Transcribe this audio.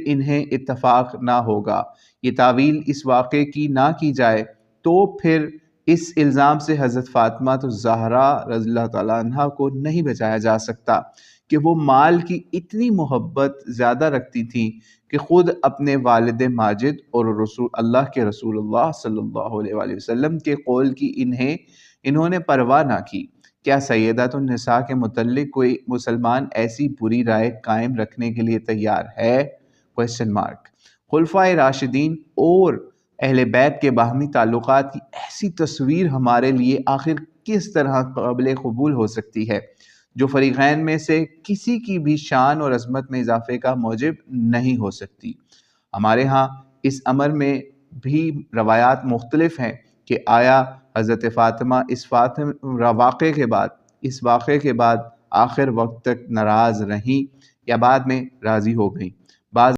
انہیں اتفاق نہ ہوگا۔ یہ تعویل اس واقعے کی نہ کی جائے تو پھر اس الزام سے حضرت فاطمہ الزہرا رضی اللہ تعالیٰ عنہ کو نہیں بچایا جا سکتا کہ وہ مال کی اتنی محبت زیادہ رکھتی تھیں کہ خود اپنے والد ماجد اور اللہ کے رسول اللہ صلی اللہ علیہ وآلہ وسلم کے قول کی انہوں نے پرواہ نہ کی۔ کیا سیدات النساء کے متعلق کوئی مسلمان ایسی بری رائے قائم رکھنے کے لیے تیار ہے؟ خلفائے راشدین اور اہل بیت کے باہمی تعلقات کی ایسی تصویر ہمارے لیے آخر کس طرح قابل قبول ہو سکتی ہے جو فریقین میں سے کسی کی بھی شان اور عظمت میں اضافے کا موجب نہیں ہو سکتی؟ ہمارے ہاں اس امر میں بھی روایات مختلف ہیں کہ آیا حضرت فاطمہ اس واقعے کے بعد آخر وقت تک ناراض رہیں یا بعد میں راضی ہو گئیں۔ بعض